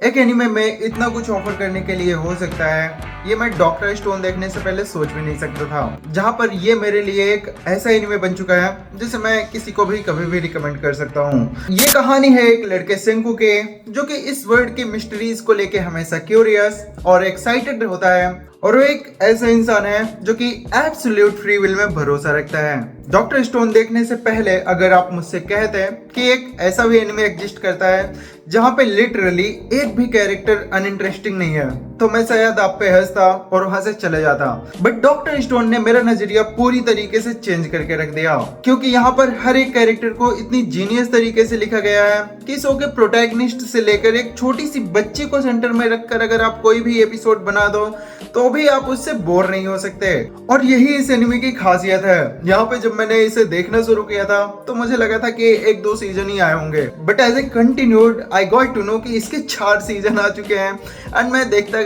एक एनिमे में इतना कुछ ऑफर करने के लिए हो सकता है, ये मैं डॉक्टर स्टोन देखने से पहले सोच भी नहीं सकता था। जहां पर ये मेरे लिए एक ऐसा एनिमे बन चुका है जिसे मैं किसी को भी कभी भी रिकमेंड कर सकता हूँ। ये कहानी है एक लड़के सेंकू के, जो कि इस वर्ल्ड की मिस्ट्रीज को लेके हमेशा क्यूरियस और एक्साइटेड होता है, और वो एक ऐसा इंसान है जो कि एब्सोल्यूट फ्री विल में भरोसा रखता है। डॉक्टर स्टोन देखने से पहले अगर आप मुझसे कहते कि एक ऐसा भी एनिमे एग्जिस्ट करता है जहां पे लिटरली एक भी कैरेक्टर अनइंटरेस्टिंग नहीं है, तो मैं शायद आप पे हंसता और वहां से चले जाता। बट डॉक्टर स्टोन ने मेरा नजरिया पूरी तरीके से चेंज करके रख दिया, क्योंकि यहाँ पर हर एक कैरेक्टर को इतनी जीनियस तरीके से लिखा गया है कि शो के प्रोटैगनिस्ट से लेकर एक छोटी सी बच्ची को सेंटर में रखकर अगर आप कोई भी एपिसोड बना दो तो भी आप उससे बोर नहीं हो सकते। और यही इस एनिमे की खासियत है। यहाँ पे जब मैंने इसे देखना शुरू किया था तो मुझे लगा था कि एक दो सीजन ही आए होंगे, but as a continued I got to know कि इसके 4 सीजन आ चुके हैं। एंड मैं देखता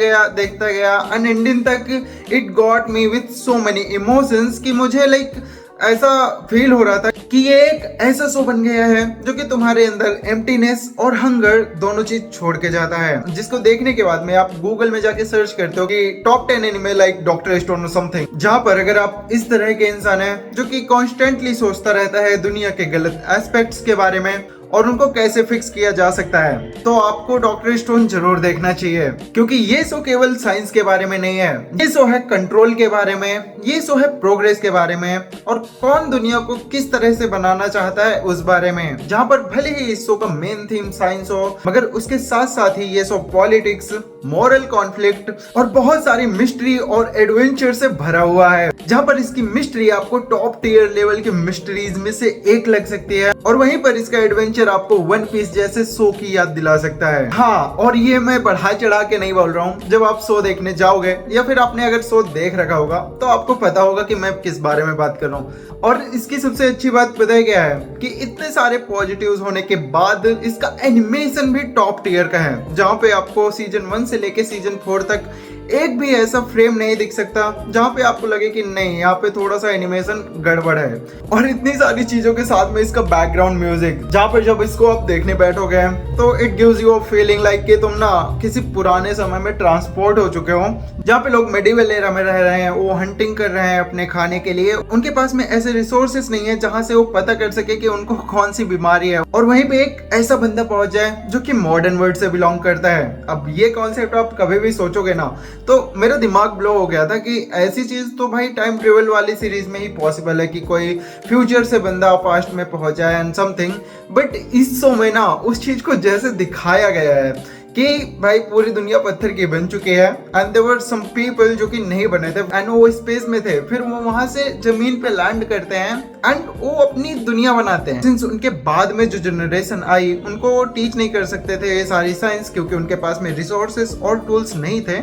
गया अनएंडिंग तक। It got me with so many emotions कि मुझे ऐसा फील हो रहा था कि ये एक ऐसा शो बन गया है जो कि तुम्हारे अंदर एम्प्टीनेस और हंगर दोनों चीज छोड़ के जाता है, जिसको देखने के बाद में आप गूगल में जाके सर्च करते हो कि top 10 anime like doctor stone something. जहां पर अगर आप इस तरह के इंसान है जो कि कॉन्स्टेंटली सोचता रहता है दुनिया के गलत एस्पेक्ट्स के बारे में और उनको कैसे फिक्स किया जा सकता है, तो आपको डॉक्टर स्टोन जरूर देखना चाहिए। क्योंकि ये शो केवल साइंस के बारे में नहीं है, ये शो है कंट्रोल के बारे में, ये शो है प्रोग्रेस के बारे में, और कौन दुनिया को किस तरह से बनाना चाहता है उस बारे में। जहां पर भले ही इस शो का मेन थीम साइंस हो, मगर उसके साथ साथ ही ये शो पॉलिटिक्स, मॉरल कॉन्फ्लिक्ट और बहुत सारी मिस्ट्री और एडवेंचर से भरा हुआ है। जहां पर इसकी मिस्ट्री आपको टॉप टियर लेवल की मिस्ट्रीज में से एक लग सकती है, और वहीं पर इसका एडवेंचर आपको वन पीस जैसे शो की याद दिला सकता है। हाँ, और ये मैं बढ़ा चढ़ा के नहीं बोल रहा हूँ। जब आप शो देखने जाओगे या फिर आपने अगर शो देख रखा होगा तो आपको पता होगा कि मैं किस बारे में बात कर रहा हूँ। और इसकी सबसे अच्छी बात पता है क्या है, कि इतने सारे पॉजिटिव्स होने के बाद इसका एनिमेशन भी टॉप टियर का है। जहाँ पे आपको सीजन 1 से लेके सीजन 4 तक एक भी ऐसा फ्रेम नहीं दिख सकता जहाँ पे आपको लगे कि नहीं, यहाँ पे थोड़ा सा एनिमेशन गड़बड़ है। और इतनी सारी चीजों के साथ में इसका बैकग्राउंड म्यूजिक, जहाँ पर जब इसको आप देखने बैठोगे तो it gives you a feeling like कि तुम ना किसी पुराने समय में ट्रांसपोर्ट हो चुके हो, जहाँ पे लोग मेडिवल एरा में रह रहे हैं, वो हंटिंग कर रहे हैं अपने खाने के लिए। उनके पास में ऐसे रिसोर्सेस नहीं है जहाँ से वो पता कर सके कि उनको कौन सी बीमारी है, और वहीं पे एक ऐसा बंदा पहुंच जाए जो कि मॉडर्न वर्ल्ड से बिलोंग करता है। अब ये कॉन्सेप्ट आप कभी भी सोचोगे ना तो मेरा दिमाग ब्लो हो गया था कि ऐसी चीज तो भाई टाइम ट्रेवल वाली सीरीज में ही पॉसिबल है कि कोई फ्यूचर से बंदा पास्ट में पहुंच जाए एंड समथिंग। बट इस शो में ना उस चीज को जैसे दिखाया गया है कि भाई पूरी दुनिया पत्थर की बन चुकी है, and there were some people जो कि नहीं बने थे एंड वो स्पेस में थे, फिर वो वहां से जमीन पे लैंड करते हैं एंड वो अपनी दुनिया बनाते हैं। सिंस उनके बाद में जो जनरेशन आई उनको टीच नहीं कर सकते थे ये सारी साइंस, क्योंकि उनके पास में रिसोर्सेस और टूल्स नहीं थे,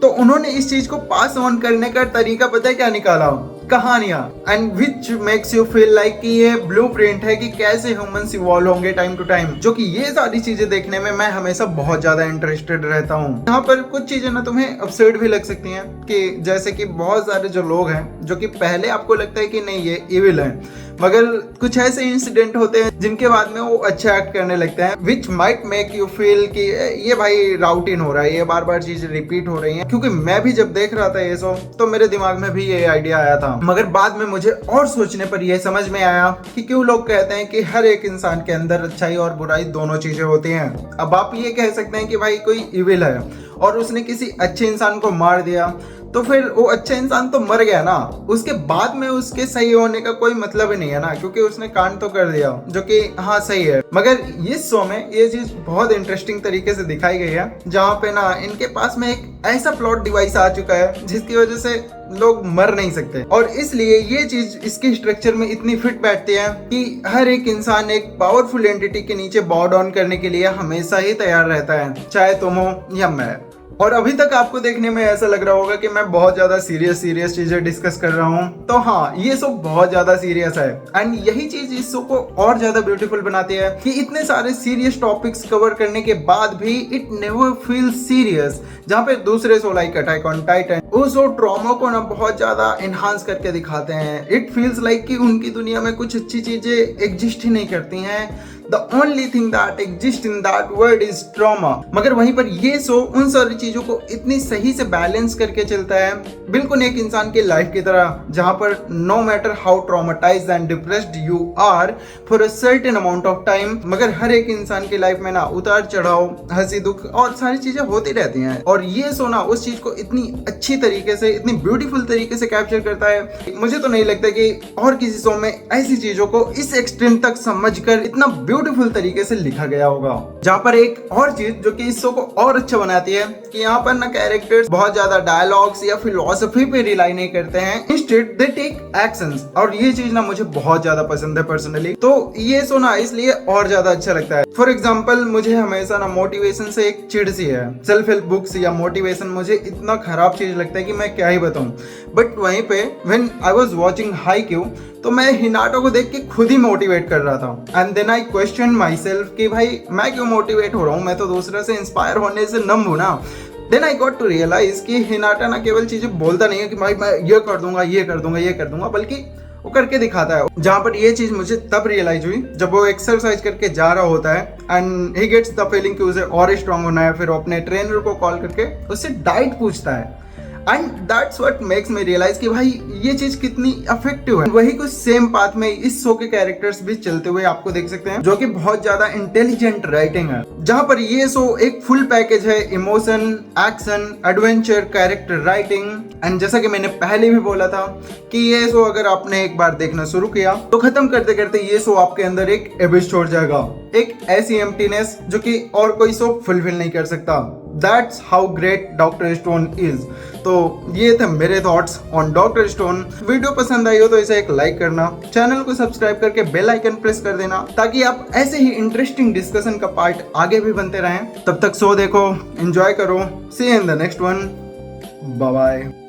तो उन्होंने इस चीज को पास ऑन करने का तरीका पता है क्या निकाला? कहानियां। And which makes you feel like कि ये ब्लूप्रिंट है कि कैसे ह्यूमंस इवॉल्व होंगे टाइम टू टाइम। जो कि ये सारी चीजें देखने में मैं हमेशा बहुत ज्यादा इंटरेस्टेड रहता हूँ। यहाँ पर कुछ चीजें ना तुम्हें अपसेट भी लग सकती हैं, कि जैसे कि बहुत सारे जो लोग हैं जो कि पहले आपको लगता है कि नहीं ये इविल है, मगर कुछ ऐसे इंसिडेंट होते हैं जिनके बाद में वो अच्छा एक्ट करने लगते हैं, which might make you feel कि ये भाई राउटिन हो रहा है, ये बार बार चीजें रिपीट हो रही हैं। क्योंकि मैं भी जब देख रहा था ये शो तो मेरे दिमाग में भी ये आइडिया आया था, मगर बाद में मुझे और सोचने पर यह समझ में आया कि क्यों लोग कहते हैं कि हर एक इंसान के अंदर अच्छाई और बुराई दोनों चीजें होती हैं। अब आप ये कह सकते हैं कि भाई कोई इविल है और उसने किसी अच्छे इंसान को मार दिया, तो फिर वो अच्छा इंसान तो मर गया ना, उसके बाद में उसके सही होने का कोई मतलब ही नहीं है ना, क्योंकि उसने कांड तो कर दिया जो कि हाँ सही है। मगर इस शो में ये चीज बहुत इंटरेस्टिंग तरीके से दिखाई गई है, जहाँ पे ना इनके पास में एक ऐसा प्लॉट डिवाइस आ चुका है जिसकी वजह से लोग मर नहीं सकते, और इसलिए ये चीज इसके स्ट्रक्चर में इतनी फिट बैठती है कि हर एक इंसान एक पावरफुल एंटिटी के नीचे बॉव डाउन करने के लिए हमेशा ही तैयार रहता है, चाहे तुम हो या मैं। और अभी तक आपको देखने में ऐसा लग रहा होगा कि मैं बहुत ज्यादा सीरियस चीजें डिस्कस कर रहा हूँ, तो हाँ, ये शो बहुत ज्यादा सीरियस है। एंड यही चीज इस शो को और ज्यादा ब्यूटीफुल बनाती है कि इतने सारे सीरियस टॉपिक्स कवर करने के बाद भी इट नेवर फील सीरियस। जहाँ पे दूसरे show like attack on Titan उस ट्रॉमा को ना बहुत ज्यादा एनहांस करके दिखाते हैं। इट फील्स लाइक कि उनकी दुनिया में कुछ अच्छी चीजें एग्जिस्ट ही नहीं करती हैं। The only thing that exists in that world is trauma। मगर वहीं पर ये शो उन सारी चीजों को इतनी सही से बैलेंस करके चलता है, बिल्कुल एक इंसान की लाइफ की तरह, जहां पर no matter how traumatized and depressed you are for a certain amount of time, मगर हर एक इंसान की लाइफ में ना उतार चढ़ाव, हंसी दुख और सारी चीजें होती रहती हैं। और ये शो ना उस चीज को इतनी अच्छी तरीके से, इतनी ब्यूटीफुल तरीके से कैप्चर करता है। मुझे तो नहीं लगता कि और किसी शो में ऐसी चीजों को इस एक्सटेंट तक समझकर इतना ब्यूटीफुल तरीके से लिखा गया होगा। जहां पर एक और चीज जो कि इस शो को और अच्छा बनाती है कि यहाँ पर ना कैरेक्टर्स बहुत ज्यादा डायलॉग्स या फिलॉसफी पे रिलाई नहीं करते हैं, इंस्टेड दे टेक एक्शंस। और ये चीज ना मुझे बहुत ज्यादा पसंद है पर्सनली। तो ये शो ना इसलिए और ज्यादा अच्छा लगता है। फॉर एग्जाम्पल, मुझे हमेशा ना मोटिवेशन से एक चिढ़ सी है। सेल्फ हेल्प बुक्स या मोटिवेशन मुझे इतना खराब चीज लगता है कि मैं क्या ही बताऊं। बट वहीं पे when I was watching Haikyu, तो मैं हिनाटो को देख के खुद ही मोटिवेट कर रहा था। And then I question myself कि भाई मैं क्यों मोटिवेट हो रहा हूँ, मैं तो दूसरे से इंस्पायर होने से नम हूँ ना। Then I got to realize कि हिनाटा ना केवल चीजें बोलता नहीं है कि भाई मैं ये कर दूंगा, ये कर दूंगा, ये कर दूंगा, बल्कि वो करके दिखाता है। जहां पर ये चीज मुझे तब रियलाइज हुई जब वो एक्सरसाइज करके जा रहा होता है and he gets the feeling कि उसे और स्ट्रांग होना है। फिर वो अपने ट्रेनर को कॉल करके उससे डाइट पूछता है। And that's what makes me realise कि भाई ये चीज कितनी इफेक्टिव है। वही कुछ सेम पाथ में इस शो के कैरेक्टर्स भी चलते हुए आपको देख सकते हैं, जो कि बहुत ज्यादा इंटेलिजेंट राइटिंग है। जहां पर ये शो एक फुल पैकेज है, emotion, action, adventure, character writing. And जैसा कि मैंने पहले भी बोला था कि ये शो अगर आपने एक बार देखना शुरू किया तो खत्म करते करते ये शो आपके अंदर एक एबिस छोड़ जाएगा, एक ऐसी एम्प्टीनेस जो कि और कोई शो फुलफिल नहीं कर सकता। That's how great doctor stone is। तो ये थे मेरे thoughts on doctor stone. Video पसंद आई हो तो इसे एक लाइक करना, चैनल को सब्सक्राइब करके बेल आइकन प्रेस कर देना, ताकि आप ऐसे ही इंटरेस्टिंग डिस्कशन का पार्ट आगे भी बनते रहें। तब तक शो देखो, एंजॉय करो। See you in the next one. Bye bye.